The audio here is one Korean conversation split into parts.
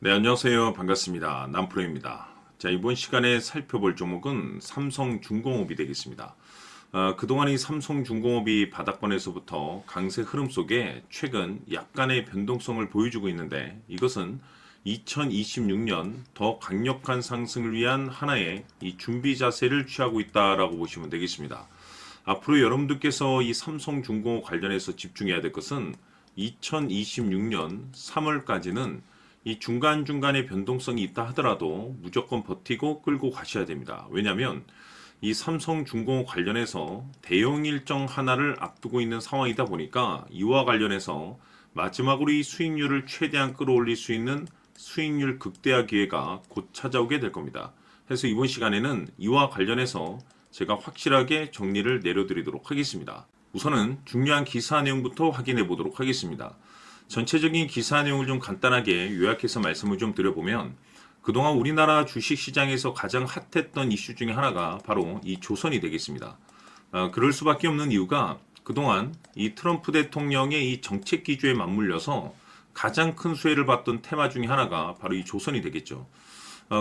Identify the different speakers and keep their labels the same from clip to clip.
Speaker 1: 네, 안녕하세요. 반갑습니다. 남프로입니다. 자, 이번 시간에 살펴볼 종목은 삼성중공업이 되겠습니다. 그동안 이 삼성중공업이 바닥권에서부터 강세 흐름 속에 최근 약간의 변동성을 보여주고 있는데 이것은 2026년 더 강력한 상승을 위한 하나의 이 준비 자세를 취하고 있다라고 보시면 되겠습니다. 앞으로 여러분들께서 이 삼성중공업 관련해서 집중해야 될 것은 2026년 3월까지는 이 중간중간에 변동성이 있다 하더라도 무조건 버티고 끌고 가셔야 됩니다. 왜냐하면 이 삼성중공업 관련해서 대형 일정 하나를 앞두고 있는 상황이다 보니까 이와 관련해서 마지막으로 이 수익률을 최대한 끌어올릴 수 있는 수익률 극대화 기회가 곧 찾아오게 될 겁니다. 그래서 이번 시간에는 이와 관련해서 제가 확실하게 정리를 내려드리도록 하겠습니다. 우선은 중요한 기사 내용부터 확인해 보도록 하겠습니다. 전체적인 기사 내용을 좀 간단하게 요약해서 말씀을 좀 드려보면 그동안 우리나라 주식시장에서 가장 핫했던 이슈 중에 하나가 바로 이 조선이 되겠습니다. 그럴 수밖에 없는 이유가 그동안 이 트럼프 대통령의 이 정책 기조에 맞물려서 가장 큰 수혜를 봤던 테마 중에 하나가 바로 이 조선이 되겠죠.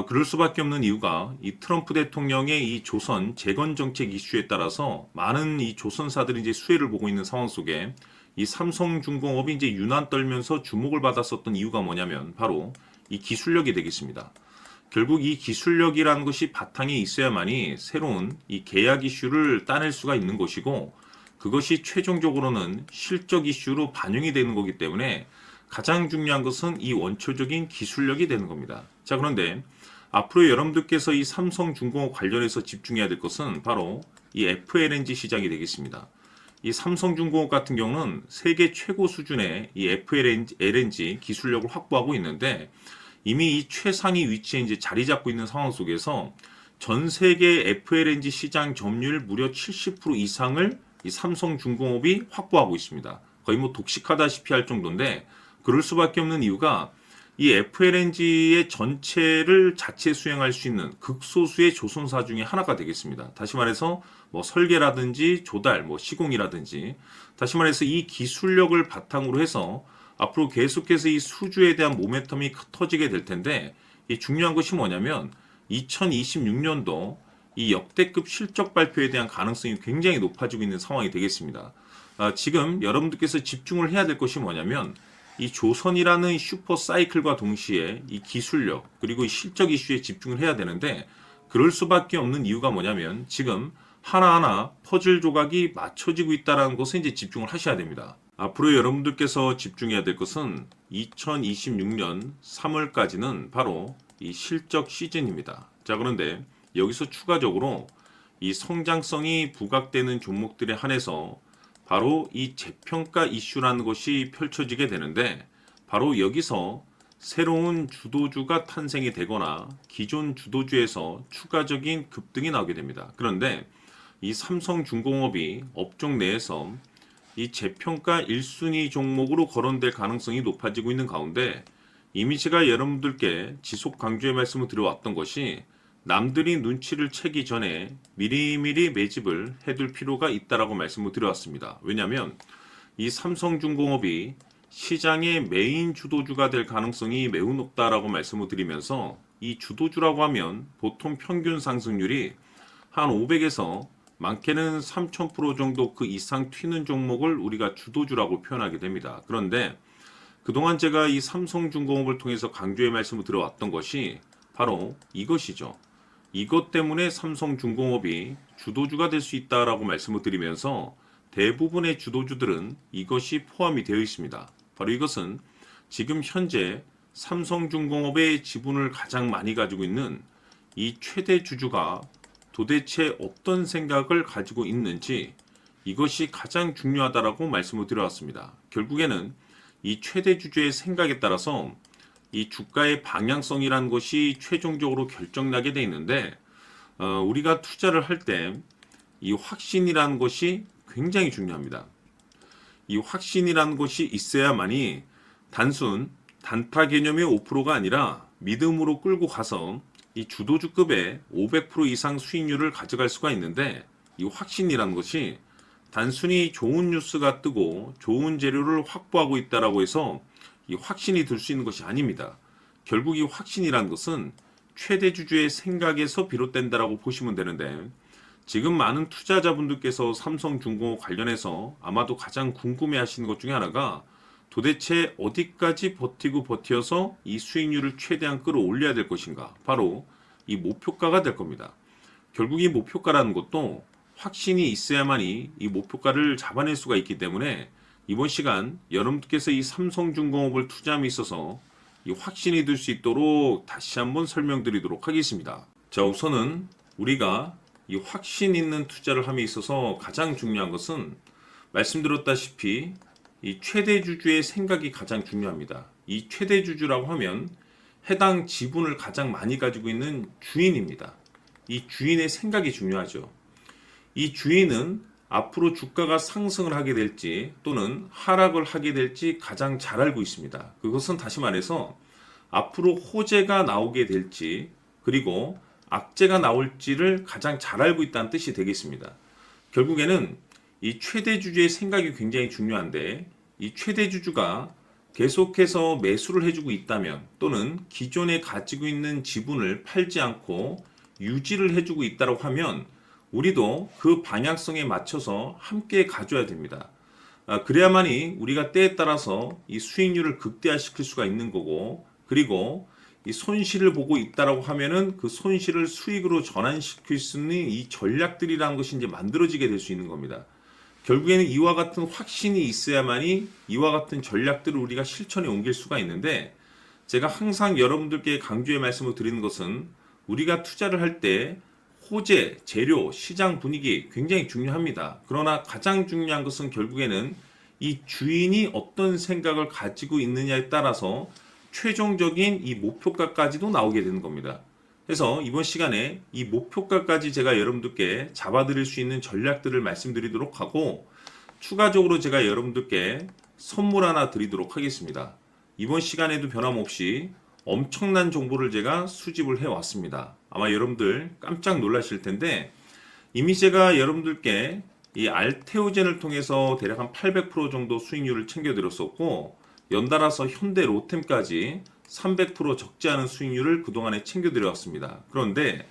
Speaker 1: 그럴 수밖에 없는 이유가 이 트럼프 대통령의 이 조선 재건 정책 이슈에 따라서 많은 이 조선사들이 이제 수혜를 보고 있는 상황 속에 이 삼성중공업이 이제 유난 떨면서 주목을 받았었던 이유가 뭐냐면 바로 이 기술력이 되겠습니다. 결국 이 기술력이라는 것이 바탕에 있어야만이 새로운 이 계약 이슈를 따낼 수가 있는 것이고 그것이 최종적으로는 실적 이슈로 반영이 되는 거기 때문에 가장 중요한 것은 이 원초적인 기술력이 되는 겁니다. 자, 그런데 앞으로 여러분들께서 이 삼성중공업 관련해서 집중해야 될 것은 바로 이 FLNG 시장이 되겠습니다. 이 삼성중공업 같은 경우는 세계 최고 수준의 이 FLNG 기술력을 확보하고 있는데 이미 이 최상위 위치에 이제 자리 잡고 있는 상황 속에서 전 세계 FLNG 시장 점유율 무려 70% 이상을 이 삼성중공업이 확보하고 있습니다. 거의 뭐 독식하다시피 할 정도인데 그럴 수밖에 없는 이유가 이 FLNG의 전체를 자체 수행할 수 있는 극소수의 조선사 중에 하나가 되겠습니다. 다시 말해서 뭐 설계라든지 조달, 뭐 시공이라든지 다시 말해서 이 기술력을 바탕으로 해서 앞으로 계속해서 이 수주에 대한 모멘텀이 터지게 될 텐데 이 중요한 것이 뭐냐면 2026년도 이 역대급 실적 발표에 대한 가능성이 굉장히 높아지고 있는 상황이 되겠습니다. 지금 여러분들께서 집중을 해야 될 것이 뭐냐면 이 조선이라는 슈퍼 사이클과 동시에 이 기술력 그리고 이 실적 이슈에 집중을 해야 되는데 그럴 수밖에 없는 이유가 뭐냐면 지금 하나하나 퍼즐 조각이 맞춰지고 있다는 것에 이제 집중을 하셔야 됩니다. 앞으로 여러분들께서 집중해야 될 것은 2026년 3월까지는 바로 이 실적 시즌입니다. 자, 그런데 여기서 추가적으로 이 성장성이 부각되는 종목들에 한해서 바로 이 재평가 이슈라는 것이 펼쳐지게 되는데 바로 여기서 새로운 주도주가 탄생이 되거나 기존 주도주에서 추가적인 급등이 나오게 됩니다. 그런데 이 삼성중공업이 업종 내에서 이 재평가 1순위 종목으로 거론될 가능성이 높아지고 있는 가운데 이미 제가 여러분들께 지속 강조의 말씀을 드려왔던 것이 남들이 눈치를 채기 전에 미리미리 매집을 해둘 필요가 있다라고 말씀을 드려왔습니다. 왜냐하면 이 삼성중공업이 시장의 메인 주도주가 될 가능성이 매우 높다라고 말씀을 드리면서 이 주도주라고 하면 보통 평균 상승률이 한 500에서 많게는 3000% 정도 그 이상 튀는 종목을 우리가 주도주라고 표현하게 됩니다. 그런데 그동안 제가 이 삼성중공업을 통해서 강조의 말씀을 드려왔던 것이 바로 이것이죠. 이것 때문에 삼성중공업이 주도주가 될 수 있다라고 말씀을 드리면서 대부분의 주도주들은 이것이 포함이 되어 있습니다. 바로 이것은 지금 현재 삼성중공업의 지분을 가장 많이 가지고 있는 이 최대 주주가 도대체 어떤 생각을 가지고 있는지 이것이 가장 중요하다라고 말씀을 드려왔습니다. 결국에는 이 최대 주주의 생각에 따라서 이 주가의 방향성이라는 것이 최종적으로 결정나게 돼 있는데 우리가 투자를 할 때 이 확신이라는 것이 굉장히 중요합니다. 이 확신이라는 것이 있어야만이 단순 단타 개념의 5%가 아니라 믿음으로 끌고 가서 이 주도주급의 500% 이상 수익률을 가져갈 수가 있는데 이 확신이라는 것이 단순히 좋은 뉴스가 뜨고 좋은 재료를 확보하고 있다라고 해서 이 확신이 들 수 있는 것이 아닙니다. 결국 이 확신이란 것은 최대 주주의 생각에서 비롯된다라고 보시면 되는데, 지금 많은 투자자분들께서 삼성중공업 관련해서 아마도 가장 궁금해하시는 것 중에 하나가 도대체 어디까지 버티고 버티어서 이 수익률을 최대한 끌어올려야 될 것인가, 바로 이 목표가가 될 겁니다. 결국 이 목표가라는 것도 확신이 있어야만이 이 목표가를 잡아낼 수가 있기 때문에 이번 시간 여러분께서 이 삼성중공업을 투자함에 있어서 이 확신이 들 수 있도록 다시 한번 설명드리도록 하겠습니다. 자, 우선은 우리가 이 확신 있는 투자를 함에 있어서 가장 중요한 것은 말씀드렸다시피 이 최대 주주의 생각이 가장 중요합니다. 이 최대 주주라고 하면 해당 지분을 가장 많이 가지고 있는 주인입니다. 이 주인의 생각이 중요하죠. 이 주인은 앞으로 주가가 상승을 하게 될지 또는 하락을 하게 될지 가장 잘 알고 있습니다. 그것은 다시 말해서 앞으로 호재가 나오게 될지 그리고 악재가 나올지를 가장 잘 알고 있다는 뜻이 되겠습니다. 결국에는 이 최대 주주의 생각이 굉장히 중요한데, 이 최대 주주가 계속해서 매수를 해주고 있다면 또는 기존에 가지고 있는 지분을 팔지 않고 유지를 해주고 있다고 하면 우리도 그 방향성에 맞춰서 함께 가져야 됩니다. 그래야만이 우리가 때에 따라서 이 수익률을 극대화시킬 수가 있는 거고, 그리고 이 손실을 보고 있다라고 하면은 그 손실을 수익으로 전환시킬 수 있는 이 전략들이라는 것이 이제 만들어지게 될 수 있는 겁니다. 결국에는 이와 같은 확신이 있어야만이 이와 같은 전략들을 우리가 실천에 옮길 수가 있는데, 제가 항상 여러분들께 강조의 말씀을 드리는 것은 우리가 투자를 할 때 호재, 재료, 시장 분위기 굉장히 중요합니다. 그러나 가장 중요한 것은 결국에는 이 주인이 어떤 생각을 가지고 있느냐에 따라서 최종적인 이 목표가까지도 나오게 되는 겁니다. 그래서 이번 시간에 이 목표가까지 제가 여러분들께 잡아드릴 수 있는 전략들을 말씀드리도록 하고, 추가적으로 제가 여러분들께 선물 하나 드리도록 하겠습니다. 이번 시간에도 변함없이 엄청난 정보를 제가 수집을 해왔습니다. 아마 여러분들 깜짝 놀라실 텐데, 이미 제가 여러분들께 이 알테오젠을 통해서 대략 한 800% 정도 수익률을 챙겨드렸었고, 연달아서 현대 로템까지 300% 적지 않은 수익률을 그동안에 챙겨드려왔습니다. 그런데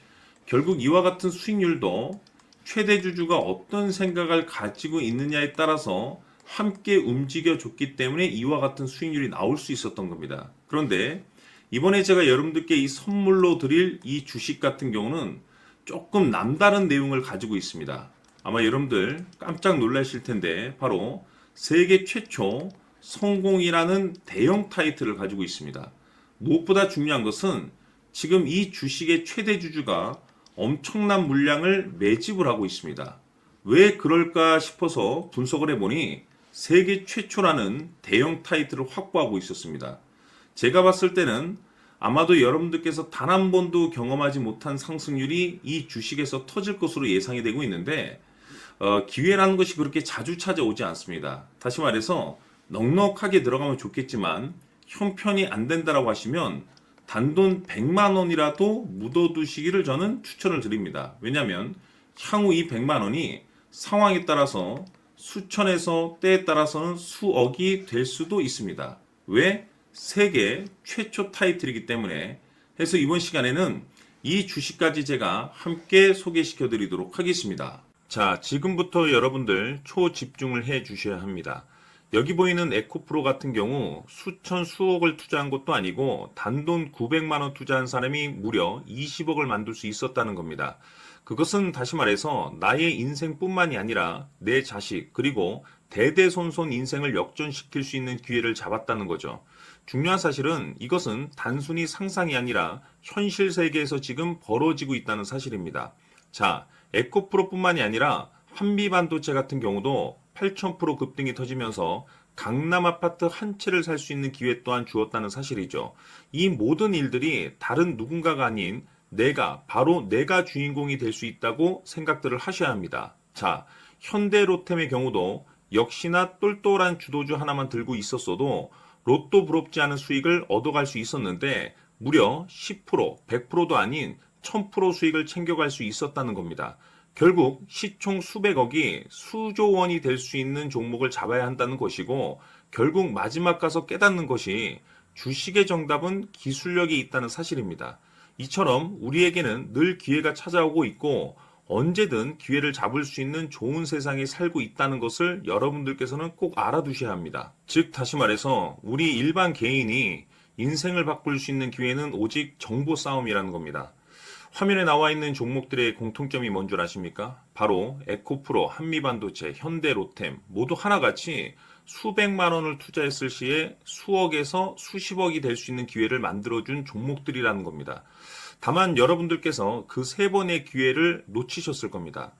Speaker 1: 결국 이와 같은 수익률도 최대 주주가 어떤 생각을 가지고 있느냐에 따라서 함께 움직여줬기 때문에 이와 같은 수익률이 나올 수 있었던 겁니다. 그런데 이번에 제가 여러분들께 이 선물로 드릴 이 주식 같은 경우는 조금 남다른 내용을 가지고 있습니다. 아마 여러분들 깜짝 놀라실 텐데, 바로 세계 최초 성공이라는 대형 타이틀을 가지고 있습니다. 무엇보다 중요한 것은 지금 이 주식의 최대 주주가 엄청난 물량을 매집을 하고 있습니다. 왜 그럴까 싶어서 분석을 해보니 세계 최초라는 대형 타이틀을 확보하고 있었습니다. 제가 봤을 때는 아마도 여러분들께서 단 한 번도 경험하지 못한 상승률이 이 주식에서 터질 것으로 예상이 되고 있는데, 기회라는 것이 그렇게 자주 찾아오지 않습니다. 다시 말해서 넉넉하게 들어가면 좋겠지만 형편이 안 된다라고 하시면 단돈 100만 원이라도 묻어두시기를 저는 추천을 드립니다. 왜냐하면 향후 이 100만 원이 상황에 따라서 수천에서 때에 따라서는 수억이 될 수도 있습니다. 왜? 세계 최초 타이틀이기 때문에. 해서 이번 시간에는 이 주식까지 제가 함께 소개시켜 드리도록 하겠습니다. 자, 지금부터 여러분들 초집중을 해 주셔야 합니다. 여기 보이는 에코프로 같은 경우 수천 수억을 투자한 것도 아니고 단돈 900만 원 투자한 사람이 무려 20억을 만들 수 있었다는 겁니다. 그것은 다시 말해서 나의 인생뿐만이 아니라 내 자식 그리고 대대손손 인생을 역전시킬 수 있는 기회를 잡았다는 거죠. 중요한 사실은 이것은 단순히 상상이 아니라 현실 세계에서 지금 벌어지고 있다는 사실입니다. 자, 에코프로뿐만이 아니라 한미반도체 같은 경우도 8,000% 급등이 터지면서 강남 아파트 한 채를 살 수 있는 기회 또한 주었다는 사실이죠. 이 모든 일들이 다른 누군가가 아닌 바로 내가 주인공이 될 수 있다고 생각들을 하셔야 합니다. 자, 현대로템의 경우도 역시나 똘똘한 주도주 하나만 들고 있었어도 로또 부럽지 않은 수익을 얻어갈 수 있었는데 무려 10%, 100%도 아닌 1000% 수익을 챙겨갈 수 있었다는 겁니다. 결국 시총 수백억이 수조 원이 될 수 있는 종목을 잡아야 한다는 것이고, 결국 마지막 가서 깨닫는 것이 주식의 정답은 기술력이 있다는 사실입니다. 이처럼 우리에게는 늘 기회가 찾아오고 있고 언제든 기회를 잡을 수 있는 좋은 세상에 살고 있다는 것을 여러분들께서는 꼭 알아두셔야 합니다. 즉, 다시 말해서 우리 일반 개인이 인생을 바꿀 수 있는 기회는 오직 정보 싸움이라는 겁니다. 화면에 나와 있는 종목들의 공통점이 뭔 줄 아십니까? 바로 에코프로, 한미반도체, 현대로템 모두 하나같이 수백만 원을 투자했을 시에 수억에서 수십억이 될 수 있는 기회를 만들어준 종목들이라는 겁니다. 다만 여러분들께서 그 세 번의 기회를 놓치셨을 겁니다.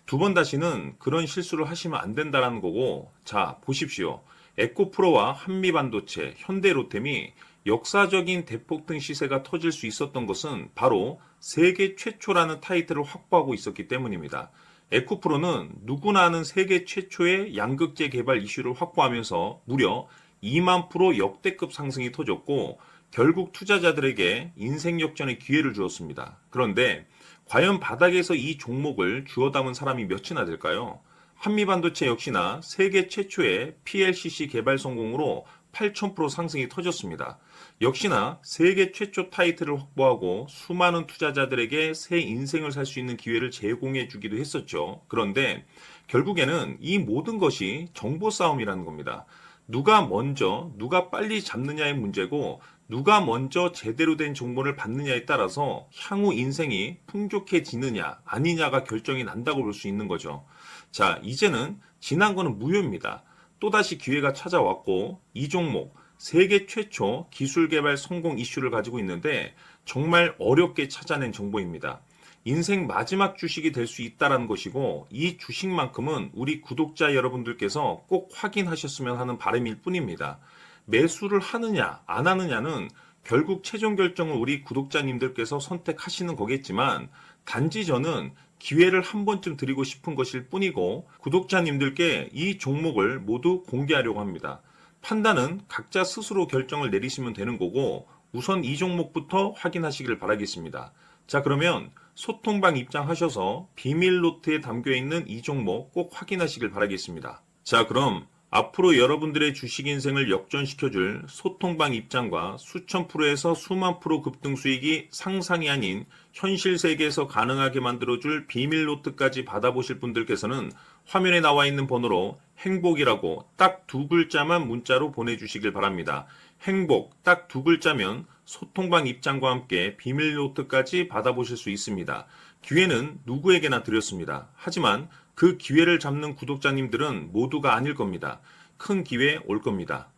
Speaker 1: 두 번 다시는 그런 실수를 하시면 안 된다는 거고, 자, 보십시오. 에코프로와 한미반도체, 현대로템이 역사적인 대폭등 시세가 터질 수 있었던 것은 바로 세계 최초라는 타이틀을 확보하고 있었기 때문입니다. 에코프로는 누구나 아는 세계 최초의 양극재 개발 이슈를 확보하면서 무려 2만 프로 역대급 상승이 터졌고 결국 투자자들에게 인생 역전의 기회를 주었습니다. 그런데 과연 바닥에서 이 종목을 주워 담은 사람이 몇이나 될까요? 한미반도체 역시나 세계 최초의 PLCC 개발 성공으로 8,000% 상승이 터졌습니다. 역시나 세계 최초 타이틀을 확보하고 수많은 투자자들에게 새 인생을 살 수 있는 기회를 제공해 주기도 했었죠. 그런데 결국에는 이 모든 것이 정보 싸움이라는 겁니다. 누가 먼저, 누가 빨리 잡느냐의 문제고 누가 먼저 제대로 된 정보를 받느냐에 따라서 향후 인생이 풍족해지느냐 아니냐가 결정이 난다고 볼 수 있는 거죠. 자, 이제는 지난 거는 무효입니다. 또다시 기회가 찾아왔고 이 종목 세계 최초 기술 개발 성공 이슈를 가지고 있는데 정말 어렵게 찾아낸 정보입니다. 인생 마지막 주식이 될 수 있다는 것이고 이 주식만큼은 우리 구독자 여러분들께서 꼭 확인하셨으면 하는 바람일 뿐입니다. 매수를 하느냐 안 하느냐는 결국 최종 결정을 우리 구독자님들께서 선택하시는 거겠지만 단지 저는 기회를 한 번쯤 드리고 싶은 것일 뿐이고 구독자님들께 이 종목을 모두 공개하려고 합니다. 판단은 각자 스스로 결정을 내리시면 되는 거고 우선 이 종목부터 확인하시길 바라겠습니다. 자, 그러면 소통방 입장하셔서 비밀 노트에 담겨있는 이 종목 꼭 확인하시길 바라겠습니다. 자, 그럼 앞으로 여러분들의 주식 인생을 역전시켜줄 소통방 입장과 수천 프로에서 수만 프로 급등 수익이 상상이 아닌 현실 세계에서 가능하게 만들어줄 비밀 노트까지 받아보실 분들께서는 화면에 나와 있는 번호로 행복이라고 딱 두 글자만 문자로 보내주시길 바랍니다. 행복 딱 두 글자면 소통방 입장과 함께 비밀 노트까지 받아보실 수 있습니다. 기회는 누구에게나 드렸습니다. 하지만 그 기회를 잡는 구독자님들은 모두가 아닐 겁니다. 큰 기회 올 겁니다.